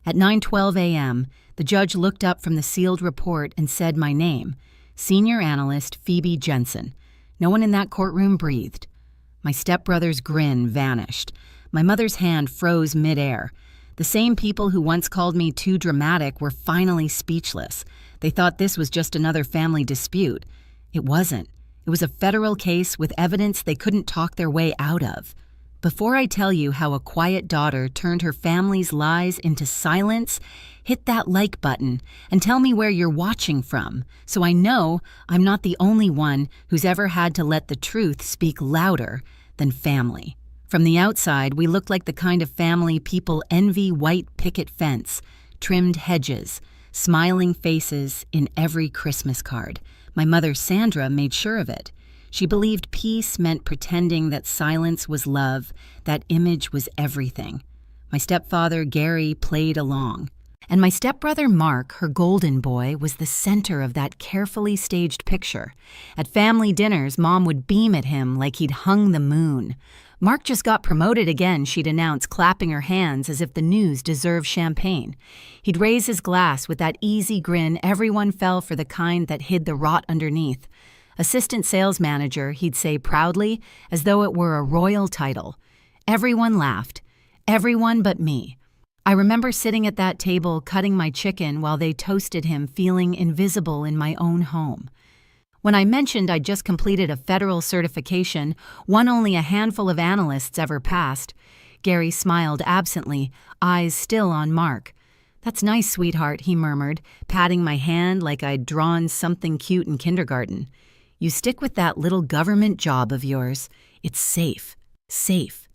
At 9:12 a.m., the judge looked up from the sealed report and said my name, Senior Analyst Phoebe Jensen. No one in that courtroom breathed. My stepbrother's grin vanished. My mother's hand froze midair. The same people who once called me too dramatic were finally speechless. They thought this was just another family dispute. It wasn't. It was a federal case with evidence they couldn't talk their way out of. Before I tell you how a quiet daughter turned her family's lies into silence, hit that like button and tell me where you're watching from, so I know I'm not the only one who's ever had to let the truth speak louder than family. From the outside, we looked like the kind of family people envy: white picket fence, trimmed hedges, smiling faces in every Christmas card. My mother, Sandra, made sure of it. She believed peace meant pretending that silence was love, that image was everything. My stepfather, Gary, played along. And my stepbrother, Mark, her golden boy, was the center of that carefully staged picture. At family dinners, Mom would beam at him like he'd hung the moon. Mark just got promoted again, she'd announce, clapping her hands as if the news deserved champagne. He'd raise his glass with that easy grin everyone fell for, the kind that hid the rot underneath. Assistant sales manager, he'd say proudly, as though it were a royal title. Everyone laughed. Everyone but me. I remember sitting at that table cutting my chicken while they toasted him, feeling invisible in my own home. When I mentioned I'd just completed a federal certification, one only a handful of analysts ever passed, Gary smiled absently, eyes still on Mark. "That's nice, sweetheart," he murmured, patting my hand like I'd drawn something cute in kindergarten. "You stick with that little government job of yours. It's safe. Safe."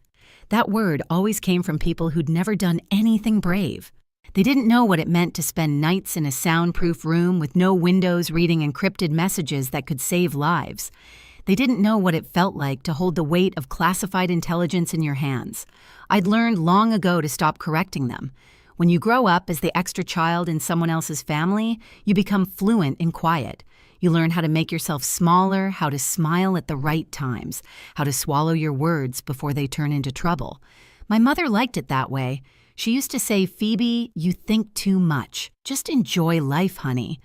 That word always came from people who'd never done anything brave. They didn't know what it meant to spend nights in a soundproof room with no windows reading encrypted messages that could save lives. They didn't know what it felt like to hold the weight of classified intelligence in your hands. I'd learned long ago to stop correcting them. When you grow up as the extra child in someone else's family, you become fluent in quiet. You learn how to make yourself smaller, how to smile at the right times, how to swallow your words before they turn into trouble. My mother liked it that way. She used to say, "Phoebe, you think too much. Just enjoy life, honey."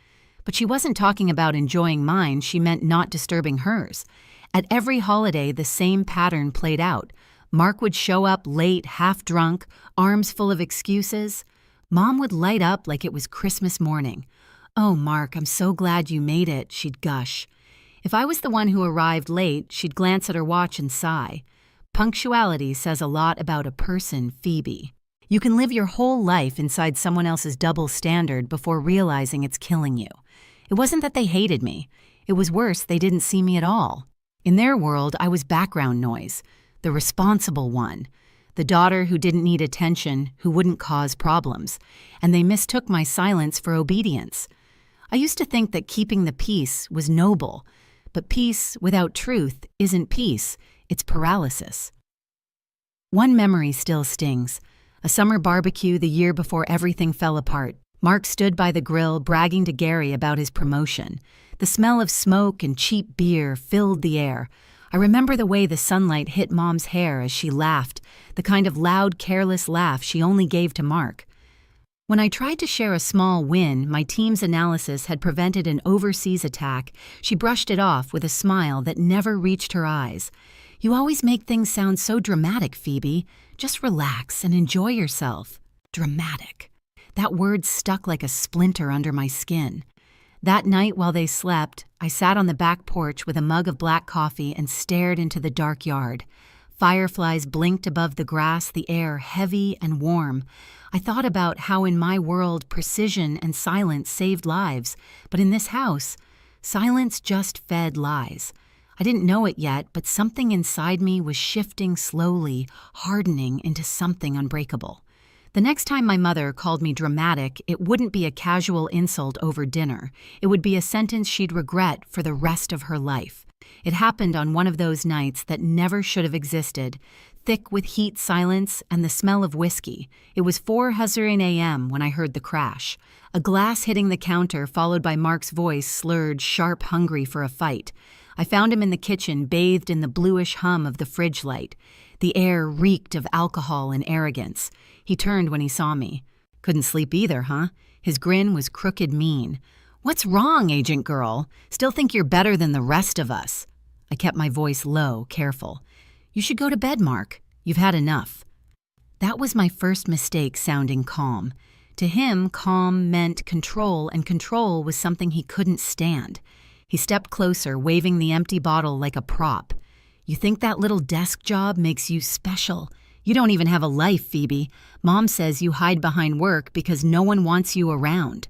But she wasn't talking about enjoying mine, she meant not disturbing hers. At every holiday, the same pattern played out. Mark would show up late, half drunk, arms full of excuses. Mom would light up like it was Christmas morning. "Oh, Mark, I'm so glad you made it," she'd gush. If I was the one who arrived late, she'd glance at her watch and sigh. Punctuality says a lot about a person, Phoebe. You can live your whole life inside someone else's double standard before realizing it's killing you. It wasn't that they hated me. It was worse, they didn't see me at all. In their world, I was background noise, the responsible one, the daughter who didn't need attention, who wouldn't cause problems, and they mistook my silence for obedience. I used to think that keeping the peace was noble, but peace without truth isn't peace, it's paralysis. One memory still stings. A summer barbecue the year before everything fell apart. Mark stood by the grill bragging to Gary about his promotion. The smell of smoke and cheap beer filled the air. I remember the way the sunlight hit Mom's hair as she laughed, the kind of loud, careless laugh she only gave to Mark. When I tried to share a small win my team's analysis had prevented an overseas attack, she brushed it off with a smile that never reached her eyes. "You always make things sound so dramatic, Phoebe. Just relax and enjoy yourself." Dramatic. That word stuck like a splinter under my skin. That night while they slept, I sat on the back porch with a mug of black coffee and stared into the dark yard. Fireflies blinked above the grass, the air heavy and warm. I thought about how in my world precision and silence saved lives, but in this house, silence just fed lies. I didn't know it yet, but something inside me was shifting slowly, hardening into something unbreakable. The next time my mother called me dramatic, it wouldn't be a casual insult over dinner. It would be a sentence she'd regret for the rest of her life. It happened on one of those nights that never should have existed, thick with heat, silence, and the smell of whiskey. It was 4:00 a.m. when I heard the crash. A glass hitting the counter, followed by Mark's voice, slurred, sharp, hungry for a fight. I found him in the kitchen, bathed in the bluish hum of the fridge light. The air reeked of alcohol and arrogance. He turned when he saw me. Couldn't sleep either, huh? His grin was crooked mean. What's wrong, Agent Girl? Still think you're better than the rest of us? I kept my voice low, careful. You should go to bed, Mark. You've had enough. That was my first mistake sounding calm. To him, calm meant control, and control was something he couldn't stand. He stepped closer, waving the empty bottle like a prop. You think that little desk job makes you special? You don't even have a life, Phoebe. Mom says you hide behind work because no one wants you around.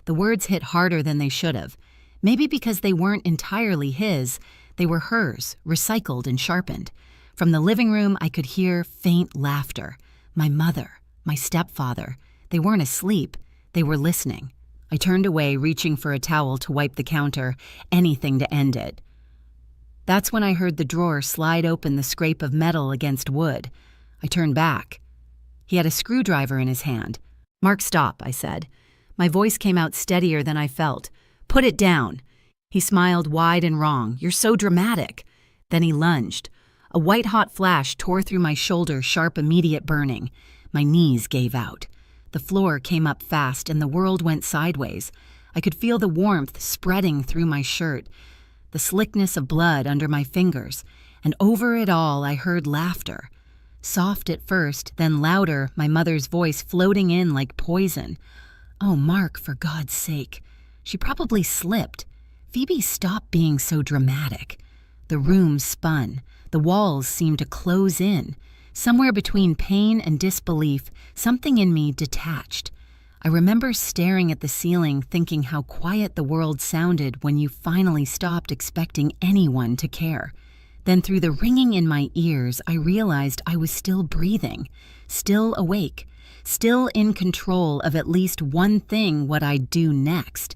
The words hit harder than they should have. Maybe because they weren't entirely his, they were hers, recycled and sharpened. From the living room, I could hear faint laughter. My mother, my stepfather. They weren't asleep. They were listening. I turned away, reaching for a towel to wipe the counter, anything to end it. That's when I heard the drawer slide open, the scrape of metal against wood. I turned back. He had a screwdriver in his hand. Mark, stop, I said. My voice came out steadier than I felt. Put it down. He smiled wide and wrong. You're so dramatic. Then he lunged. A white-hot flash tore through my shoulder, sharp, immediate burning. My knees gave out. The floor came up fast, and the world went sideways. I could feel the warmth spreading through my shirt, the slickness of blood under my fingers, and over it all I heard laughter. Soft at first, then louder, my mother's voice floating in like poison. Oh, Mark, for God's sake. She probably slipped. Phoebe, stop being so dramatic. The room spun. The walls seemed to close in. Somewhere between pain and disbelief, something in me detached. I remember staring at the ceiling, thinking how quiet the world sounded when you finally stopped expecting anyone to care. Then through the ringing in my ears, I realized I was still breathing, still awake, still in control of at least one thing, what I'd do next.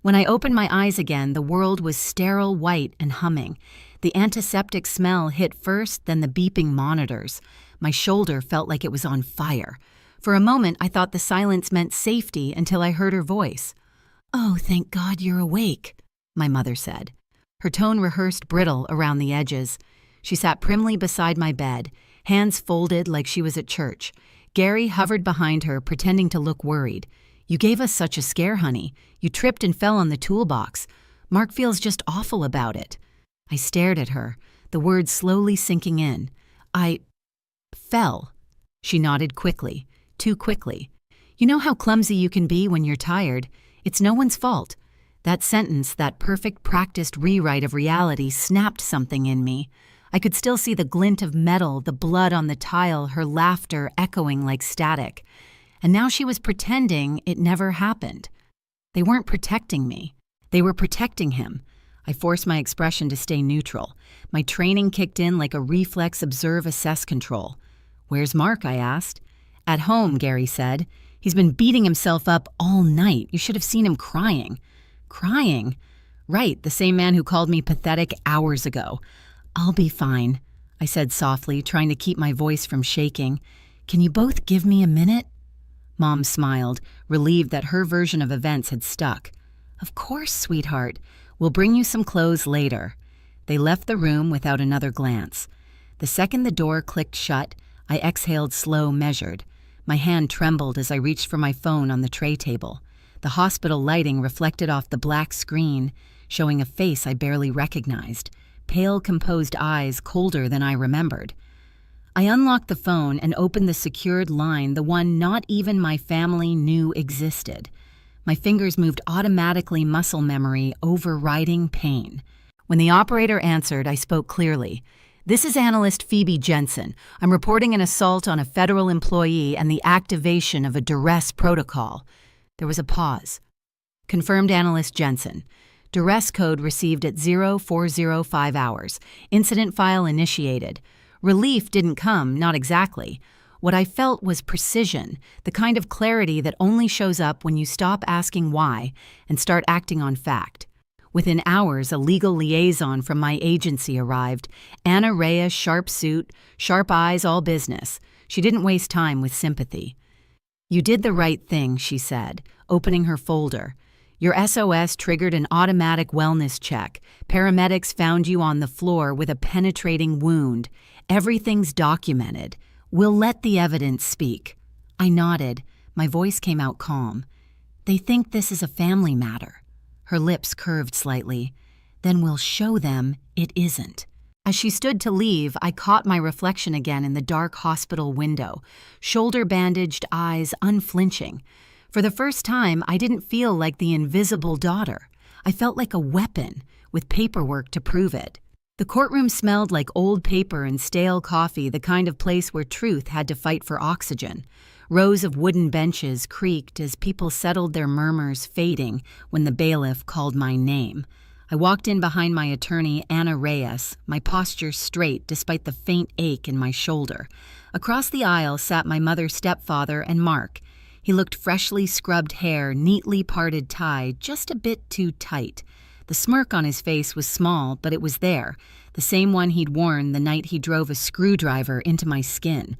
When I opened my eyes again, the world was sterile white and humming. The antiseptic smell hit first, then the beeping monitors. My shoulder felt like it was on fire. For a moment, I thought the silence meant safety until I heard her voice. "Oh, thank God you're awake," my mother said. Her tone rehearsed brittle around the edges. She sat primly beside my bed, hands folded like she was at church. Gary hovered behind her, pretending to look worried. "You gave us such a scare, honey. You tripped and fell on the toolbox. Mark feels just awful about it." I stared at her, the words slowly sinking in. "I fell." She nodded quickly, too quickly. "You know how clumsy you can be when you're tired. It's no one's fault." That sentence, that perfect practiced rewrite of reality, snapped something in me. I could still see the glint of metal, the blood on the tile, her laughter echoing like static. And now she was pretending it never happened. They weren't protecting me. They were protecting him. I forced my expression to stay neutral. My training kicked in like a reflex observe assess control. "Where's Mark?" I asked. "At home," Gary said. "He's been beating himself up all night. You should have seen him crying." "Crying?" "Right, the same man who called me pathetic hours ago." "I'll be fine," I said softly, trying to keep my voice from shaking. "Can you both give me a minute?" Mom smiled, relieved that her version of events had stuck. "Of course, sweetheart. We'll bring you some clothes later." They left the room without another glance. The second the door clicked shut, I exhaled slow, measured. My hand trembled as I reached for my phone on the tray table. The hospital lighting reflected off the black screen, showing a face I barely recognized. Pale, composed eyes, colder than I remembered. I unlocked the phone and opened the secured line, the one not even my family knew existed. My fingers moved automatically, muscle memory overriding pain. When the operator answered, I spoke clearly. "This is Analyst Phoebe Jensen. I'm reporting an assault on a federal employee and the activation of a duress protocol." There was a pause. "Confirmed, Analyst Jensen. Duress code received at 0405 hours. Incident file initiated. Relief didn't come, not exactly. What I felt was precision, the kind of clarity that only shows up when you stop asking why and start acting on fact. Within hours, a legal liaison from my agency arrived. Anna Reyes, sharp suit, sharp eyes, all business. She didn't waste time with sympathy. "You did the right thing," she said, opening her folder. "Your SOS triggered an automatic wellness check. Paramedics found you on the floor with a penetrating wound. Everything's documented. We'll let the evidence speak." I nodded, My voice came out calm. "They think this is a family matter." Her lips curved slightly. "Then we'll show them it isn't." As she stood to leave, I caught my reflection again in the dark hospital window, shoulder-bandaged eyes unflinching. For the first time, I didn't feel like the invisible daughter. I felt like a weapon, with paperwork to prove it. The courtroom smelled like old paper and stale coffee, the kind of place where truth had to fight for oxygen. Rows of wooden benches creaked as people settled their murmurs, fading when the bailiff called my name. I walked in behind my attorney, Anna Reyes, my posture straight despite the faint ache in my shoulder. Across the aisle sat my mother's stepfather and Mark. He looked freshly scrubbed hair, neatly parted tie, just a bit too tight. The smirk on his face was small, but it was there, the same one he'd worn the night he drove a screwdriver into my skin.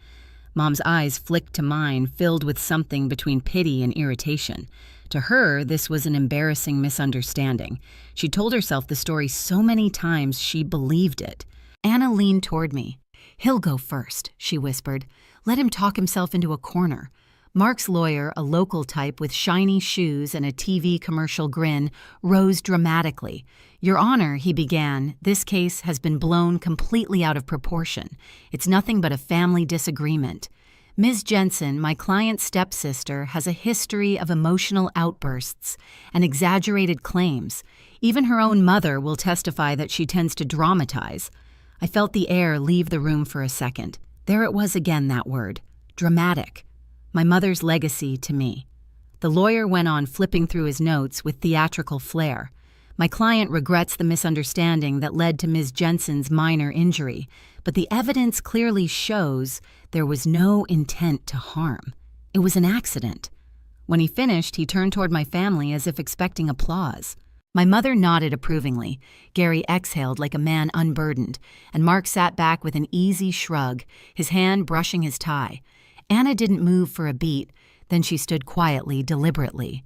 Mom's eyes flicked to mine, filled with something between pity and irritation. To her, this was an embarrassing misunderstanding. She told herself the story so many times she believed it. Anna leaned toward me. "He'll go first," she whispered. "Let him talk himself into a corner." Mark's lawyer, a local type with shiny shoes and a TV commercial grin, rose dramatically. "Your Honor," he began, "this case has been blown completely out of proportion. It's nothing but a family disagreement. Ms. Jensen, my client's stepsister, has a history of emotional outbursts and exaggerated claims. Even her own mother will testify that she tends to dramatize." I felt the air leave the room for a second. There it was again, that word. Dramatic. My mother's legacy to me. The lawyer went on flipping through his notes with theatrical flair. "My client regrets the misunderstanding that led to Ms. Jensen's minor injury, but the evidence clearly shows there was no intent to harm. It was an accident." When he finished, he turned toward my family as if expecting applause. My mother nodded approvingly. Gary exhaled like a man unburdened, and Mark sat back with an easy shrug, his hand brushing his tie. Anna didn't move for a beat. Then she stood quietly, deliberately.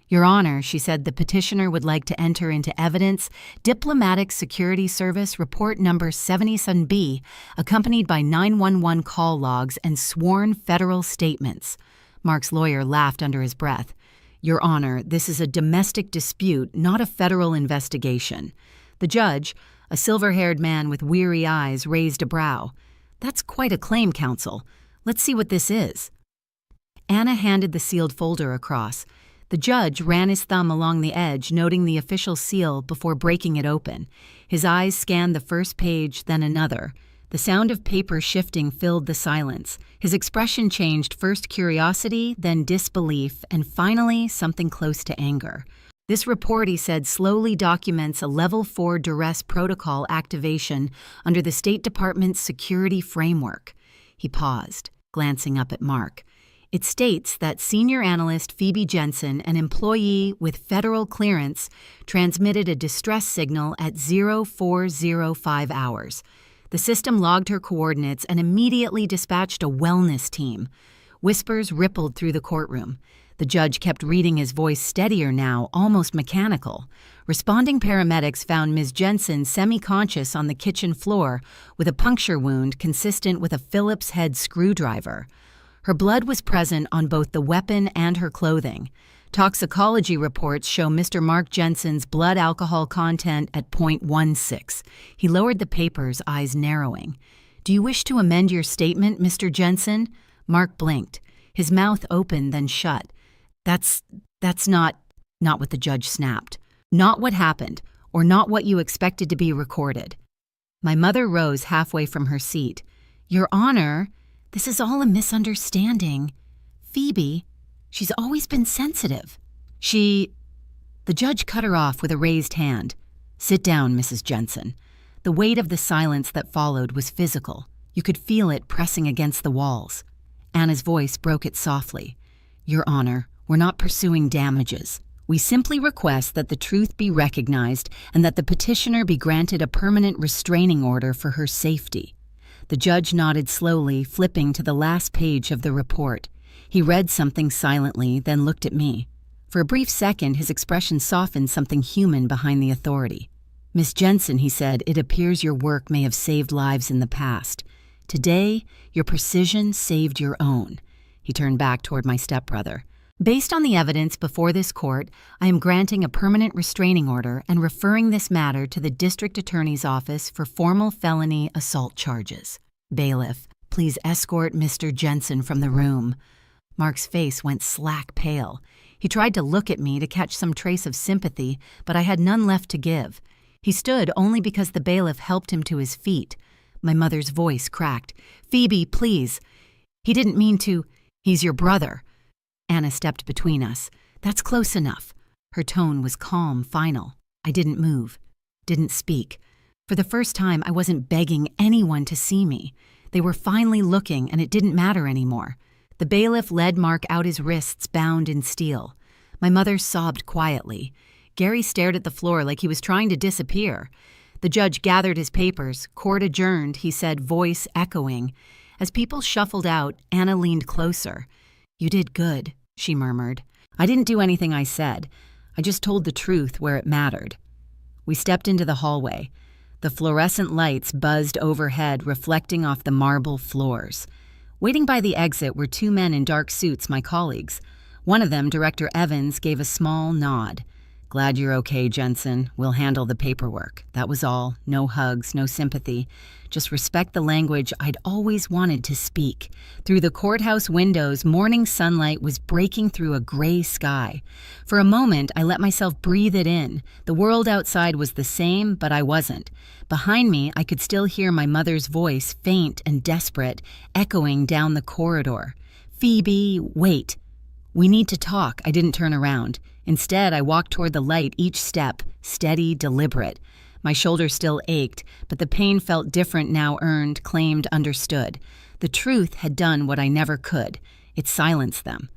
"Your Honor," she said, "the petitioner would like to enter into evidence Diplomatic Security Service Report Number 77B, accompanied by 911 call logs and sworn federal statements." Mark's lawyer laughed under his breath. "Your Honor, this is a domestic dispute, not a federal investigation." The judge, a silver-haired man with weary eyes, raised a brow. "That's quite a claim, counsel. Let's see what this is." Anna handed the sealed folder across. The judge ran his thumb along the edge, noting the official seal before breaking it open. His eyes scanned the first page, then another. The sound of paper shifting filled the silence. His expression changed, first curiosity, then disbelief, and finally something close to anger. "This report," he said, "slowly documents a Level 4 duress protocol activation under the State Department's security framework." He paused, glancing up at Mark. "It states that Senior Analyst Phoebe Jensen, an employee with federal clearance, transmitted a distress signal at 0405 hours. The system logged her coordinates and immediately dispatched a wellness team." Whispers rippled through the courtroom. The judge kept reading, his voice steadier now, almost mechanical. Responding paramedics found Ms. Jensen semi-conscious on the kitchen floor with a puncture wound consistent with a Phillips head screwdriver. Her blood was present on both the weapon and her clothing. Toxicology reports show Mr. Mark Jensen's blood alcohol content at .16. He lowered the papers, eyes narrowing. "Do you wish to amend your statement, Mr. Jensen?" Mark blinked. His mouth opened, then shut. That's not what the judge snapped. "Not what happened, or not what you expected to be recorded." My mother rose halfway from her seat. "Your Honor, this is all a misunderstanding. Phoebe, she's always been sensitive. The judge cut her off with a raised hand. "Sit down, Mrs. Jensen." The weight of the silence that followed was physical. You could feel it pressing against the walls. Anna's voice broke it softly. "Your Honor, we're not pursuing damages. We simply request that the truth be recognized and that the petitioner be granted a permanent restraining order for her safety." The judge nodded slowly, flipping to the last page of the report. He read something silently, then looked at me. For a brief second, his expression softened, something human behind the authority. "Miss Jensen," he said, "it appears your work may have saved lives in the past. Today, your precision saved your own." He turned back toward my stepbrother. Based on the evidence before this court, I am granting a permanent restraining order and referring this matter to the district attorney's office for formal felony assault charges. Bailiff, please escort Mr. Jensen from the room. Mark's face went slack pale. He tried to look at me to catch some trace of sympathy, but I had none left to give. He stood only because the bailiff helped him to his feet. My mother's voice cracked. Phoebe, please. He didn't mean to. He's your brother. Anna stepped between us. That's close enough. Her tone was calm, final. I didn't move, didn't speak. For the first time, I wasn't begging anyone to see me. They were finally looking, and it didn't matter anymore. The bailiff led Mark out, his wrists bound in steel. My mother sobbed quietly. Gary stared at the floor like he was trying to disappear. The judge gathered his papers. Court adjourned, he said, voice echoing. As people shuffled out, Anna leaned closer. You did good, she murmured. I didn't do anything I said. I just told the truth where it mattered. We stepped into the hallway. The fluorescent lights buzzed overhead, reflecting off the marble floors. Waiting by the exit were two men in dark suits, my colleagues. One of them, Director Evans, gave a small nod. Glad you're okay, Jensen. We'll handle the paperwork. That was all. No hugs, no sympathy. Just respect the language I'd always wanted to speak. Through the courthouse windows, morning sunlight was breaking through a gray sky. For a moment, I let myself breathe it in. The world outside was the same, but I wasn't. Behind me, I could still hear my mother's voice, faint and desperate, echoing down the corridor. Phoebe, wait. We need to talk. I didn't turn around. Instead, I walked toward the light, each step, steady, deliberate. My shoulder still ached, but the pain felt different now, earned, claimed, understood. The truth had done what I never could. It silenced them.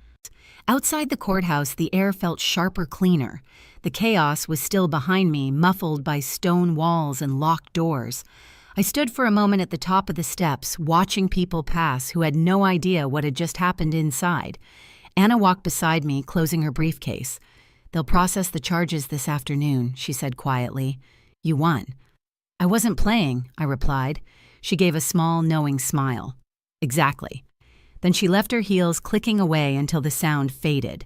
Outside the courthouse, the air felt sharper, cleaner. The chaos was still behind me, muffled by stone walls and locked doors. I stood for a moment at the top of the steps, watching people pass who had no idea what had just happened inside. Anna walked beside me, closing her briefcase. They'll process the charges this afternoon, she said quietly. You won. I wasn't playing, I replied. She gave a small, knowing smile. Exactly. Then she left her heels clicking away until the sound faded.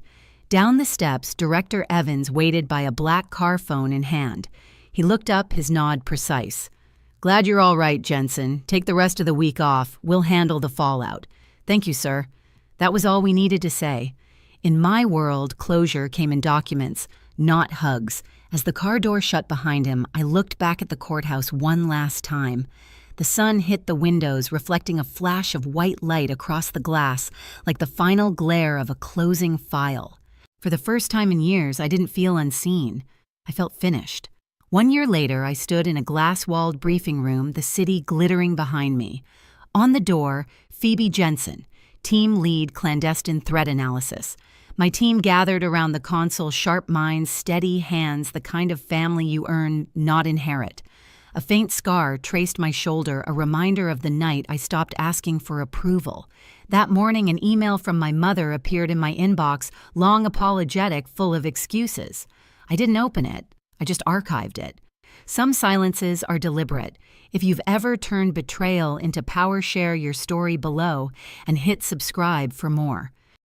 Down the steps, Director Evans waited by a black car phone in hand. He looked up, his nod precise. Glad you're all right, Jensen. Take the rest of the week off. We'll handle the fallout. Thank you, sir. That was all we needed to say. In my world, closure came in documents, not hugs. As the car door shut behind him, I looked back at the courthouse one last time. The sun hit the windows, reflecting a flash of white light across the glass, like the final glare of a closing file. For the first time in years, I didn't feel unseen. I felt finished. 1 year later, I stood in a glass-walled briefing room, the city glittering behind me. On the door, Phoebe Jensen, Team Lead Clandestine Threat Analysis. My team gathered around the console, sharp minds, steady hands, the kind of family you earn, not inherit. A faint scar traced my shoulder, a reminder of the night I stopped asking for approval. That morning, an email from my mother appeared in my inbox, long apologetic, full of excuses. I didn't open it. I just archived it. Some silences are deliberate. If you've ever turned betrayal into power, share your story below and hit subscribe for more.